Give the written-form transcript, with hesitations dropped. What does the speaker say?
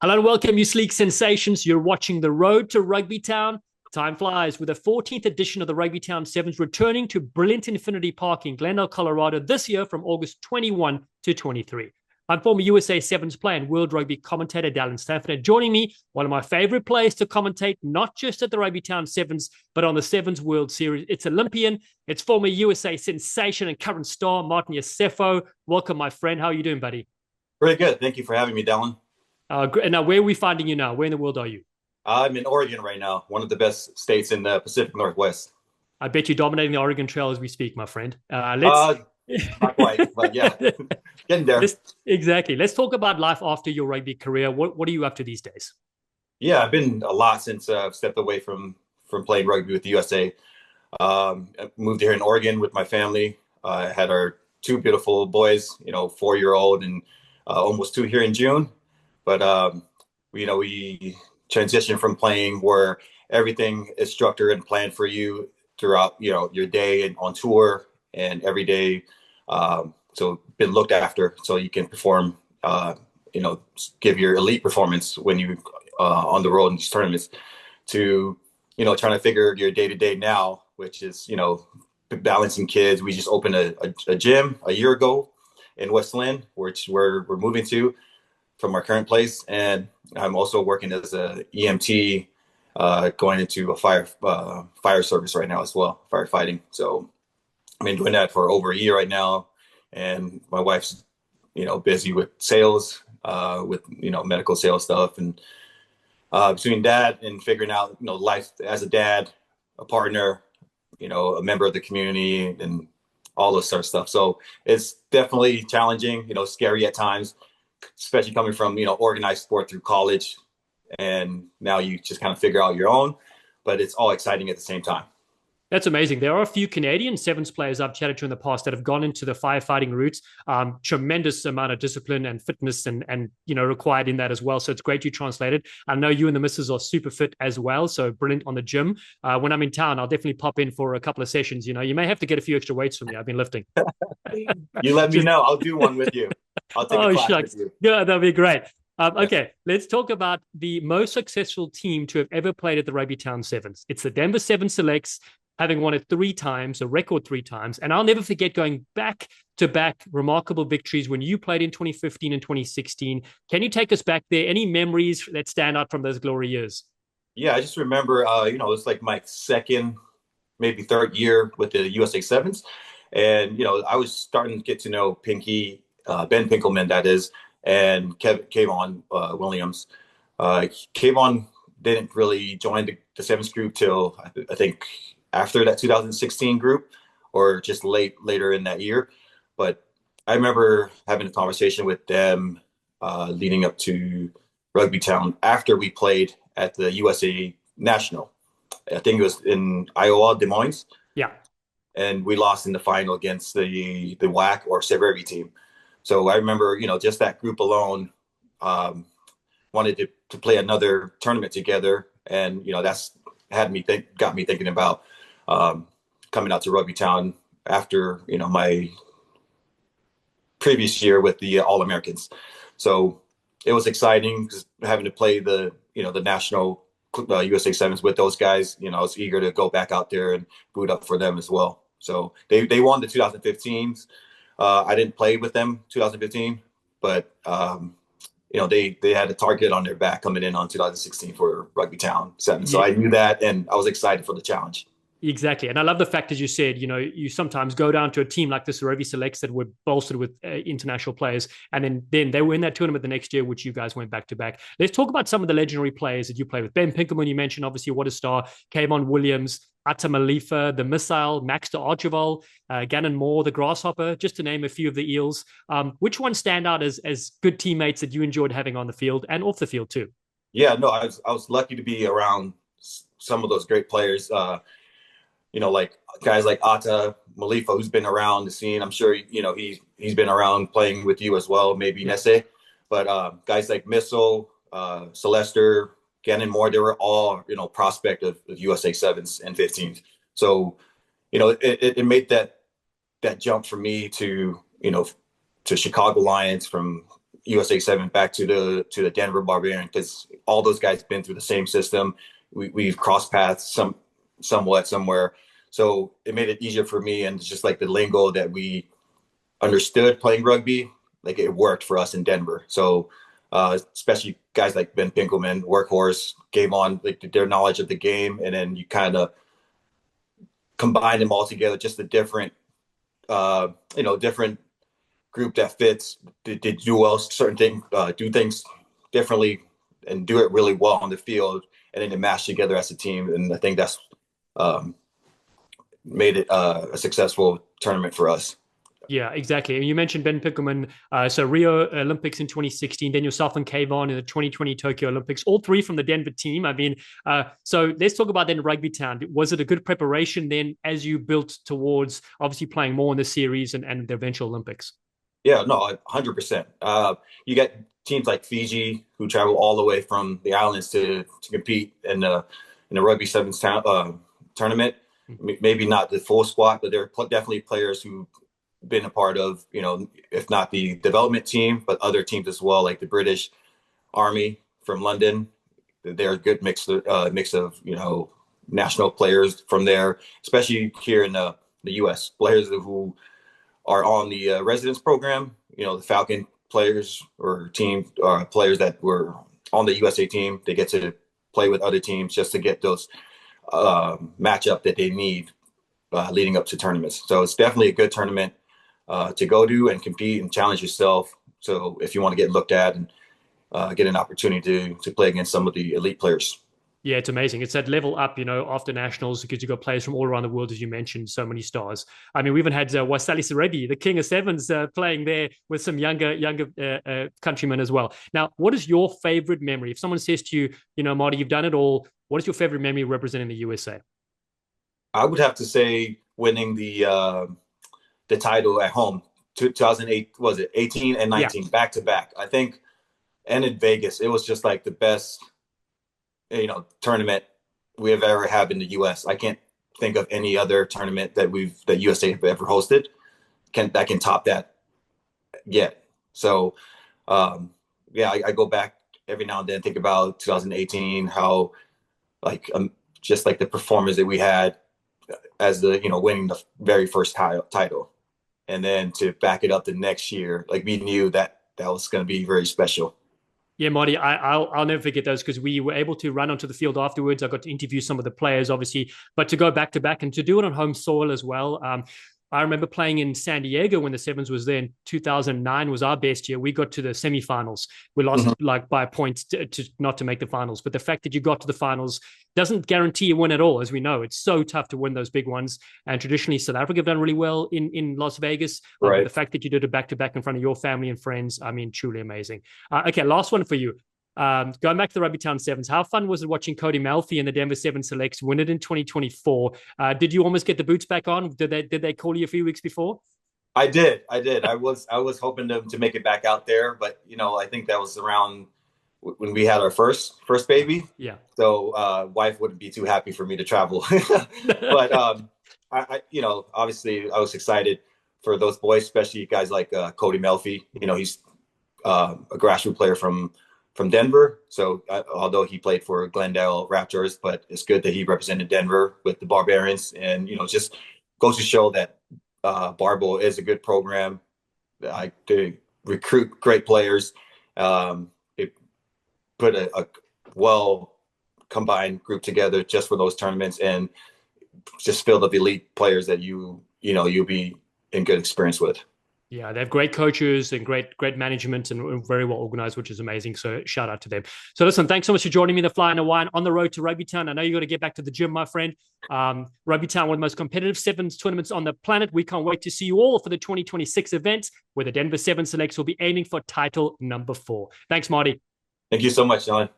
Hello and welcome, you sleek sensations. You're watching The Road to Rugby Town. Time flies with the 14th edition of the RugbyTown Sevens returning to brilliant Infinity Park in Glendale, Colorado this year from August 21 to 23. I'm former USA Sevens player and World Rugby commentator Dallen Stanford. And joining me, one of my favorite players to commentate, not just at the RugbyTown Sevens, but on the Sevens World Series. It's Olympian, it's former USA sensation and current star Martin Iosefo. Welcome, my friend. How are you doing, buddy? Very good. Thank you for having me, Dallen. And now, where are we finding you now? Where in the world are you? I'm in Oregon right now, one of the best states in the Pacific Northwest. I bet you're dominating the Oregon Trail as we speak, my friend. Let's Uh, Not quite, but yeah, getting there. let's exactly. Let's talk about life after your rugby career. What are you up to these days? Yeah, I've been a lot since I've stepped away from playing rugby with the USA. I moved here in Oregon with my family. I had our two beautiful boys, 4-year-old and almost two here in June. But we transitioned from playing where everything is structured and planned for you throughout, your day and on tour and every day. So been looked after so you can perform, give your elite performance when you on the road in these tournaments to, trying to figure your day to day now, which is, balancing kids. We just opened a gym a year ago in West Lynn, which we're moving to from our current place. And I'm also working as a EMT, going into a fire service right now as well, firefighting. So I've been doing that for over a year right now. And my wife's, busy with sales, with, medical sales stuff. And between that and figuring out, life as a dad, a partner, a member of the community and all those sort of stuff. So it's definitely challenging, scary at times, especially coming from, organized sport through college. And now you just kind of figure out your own, but it's all exciting at the same time. That's amazing. There are a few Canadian sevens players I've chatted to in the past that have gone into the firefighting route. Tremendous amount of discipline and fitness and required in that as well. So it's great you translated. I know you and the missus are super fit as well. So brilliant on the gym. When I'm in town, I'll definitely pop in for a couple of sessions. You may have to get a few extra weights from me. I've been lifting. You let me Just know. I'll do one with you. I'll take a Oh, class with shucks. you. Yeah, that'd be great. Yes. Okay, let's talk about the most successful team to have ever played at the RugbyTown Sevens. It's the Denver Seven Selects, having won it three times, a record three times. And I'll never forget going back to back remarkable victories when you played in 2015 and 2016. Can you take us back there? Any memories that stand out from those glory years? Yeah, I just remember, it's like my second, maybe third year with the USA Sevens. And, I was starting to get to know Ben Pinkelman, that is, and Kayvon Williams. Kayvon didn't really join the Sevens group till I think after that 2016 group or just later in that year. But I remember having a conversation with them leading up to Rugby Town after we played at the USA National. I think it was in Iowa, Des Moines, Yeah. and we lost in the final against the WAC or Severity team. So I remember, just that group alone wanted to play another tournament together, and that's got me thinking about coming out to Rugby Town after my previous year with the All Americans. So it was exciting having to play the national USA Sevens with those guys. I was eager to go back out there and boot up for them as well. So they won the 2015s. I didn't play with them 2015, but they had a target on their back coming in on 2016 for Rugby Town 7. So Yeah. I knew that, and I was excited for the challenge. Exactly. And I love the fact, as you said, you sometimes go down to a team like the Sorobi Selects that were bolstered with international players. And then they were in that tournament the next year, which you guys went back to back. Let's talk about some of the legendary players that you play with. Ben Pinkelman, you mentioned, obviously, what a star. Kayvon Williams, Atta Malifa, the Missile, Max de Archibald, Gannon Moore, the Grasshopper, just to name a few of the Eels. Which ones stand out as good teammates that you enjoyed having on the field and off the field too? Yeah, no, I was lucky to be around some of those great players. Like guys like Atta Malifa, who's been around the scene. I'm sure, he's been around playing with you as well, maybe Yeah. Nesse. But guys like Missile, Celester, Gannon Moore, they were all, prospect of USA Sevens and 15s. So, it made that jump for me to, to Chicago Lions from, USA Seven back to the Denver Barbarian, because all those guys been through the same system. We've crossed paths somewhat somewhere, so it made it easier for me. And it's just like the lingo that we understood playing rugby, like it worked for us in Denver. So especially guys like Ben Pinkelman, workhorse, game on, like their knowledge of the game, and then you kind of combine them all together. Just a different, different group that fits. They do well certain things, do things differently, and do it really well on the field, and then they mash together as a team. And I think that's made it a successful tournament for us. Yeah, exactly. And you mentioned Ben Pinkelman. So Rio Olympics in 2016, then yourself and Kayvon in the 2020 Tokyo Olympics, all three from the Denver team. I mean, so let's talk about then RugbyTown. Was it a good preparation then as you built towards obviously playing more in the series and the eventual Olympics? Yeah, no, 100%. You get teams like Fiji who travel all the way from the islands to compete in the Rugby Sevens tournament. Maybe not the full squad, but there are definitely players who been a part of, if not the development team, but other teams as well, like the British Army from London. They're a good mix of national players from there, especially here in the U.S. Players who are on the residence program. The Falcon players or team players that were on the USA team. They get to play with other teams just to get those matchup that they need leading up to tournaments. So it's definitely a good tournament to go to and compete and challenge yourself. So if you want to get looked at and get an opportunity to play against some of the elite players. Yeah, it's amazing. It's that level up, after nationals, because you've got players from all around the world, as you mentioned, so many stars. I mean, we even had Wasali Serebi, the king of sevens, playing there with some younger countrymen as well. Now, what is your favorite memory? If someone says to you, Marty, you've done it all, what is your favorite memory representing the USA? I would have to say winning the title at home, 2008, was it 18 and 19, back to back. I think, and in Vegas, it was just like the best, tournament we have ever had in the U.S. I can't think of any other tournament that USA have ever hosted that can top that yet. So, I go back every now and then, think about 2018, how just like the performance that we had as the winning the very first title, and then to back it up the next year, like we knew that was going to be very special. Yeah, Marty, I'll never forget those, because we were able to run onto the field afterwards. I got to interview some of the players, obviously, but to go back to back and to do it on home soil as well. I remember playing in San Diego when the Sevens was there in 2009 was our best year. We got to the semifinals. We lost by a point to not to make the finals. But the fact that you got to the finals doesn't guarantee a win at all. As we know, it's so tough to win those big ones. And traditionally, South Africa have done really well in Las Vegas. Right. The fact that you did it back-to-back in front of your family and friends, I mean, truly amazing. Okay, last one for you. Going back to the RugbyTown Sevens, how fun was it watching Cody Malfi and the Denver Seven Selects win it in 2024? Did you almost get the boots back on? Did they call you a few weeks before? I did. I was hoping to make it back out there, but I think that was around when we had our first baby. Yeah. So wife wouldn't be too happy for me to travel, but I obviously I was excited for those boys, especially guys like Cody Malfi. He's a grassroots player from Denver. So although he played for Glendale Raptors, but it's good that he represented Denver with the Barbarians, and just goes to show that Barbo is a good program. They recruit great players. They put a well combined group together just for those tournaments, and just filled with elite players that you'll be in good experience with. Yeah, they have great coaches and great management and very well organized, which is amazing. So shout out to them. So listen, thanks so much for joining me in the Fly and the Wine on the road to RugbyTown. I know you got to get back to the gym, my friend. RugbyTown, one of the most competitive sevens tournaments on the planet. We can't wait to see you all for the 2026 event, where the Denver Seven Selects will be aiming for title number 4. Thanks, Marty. Thank you so much, John.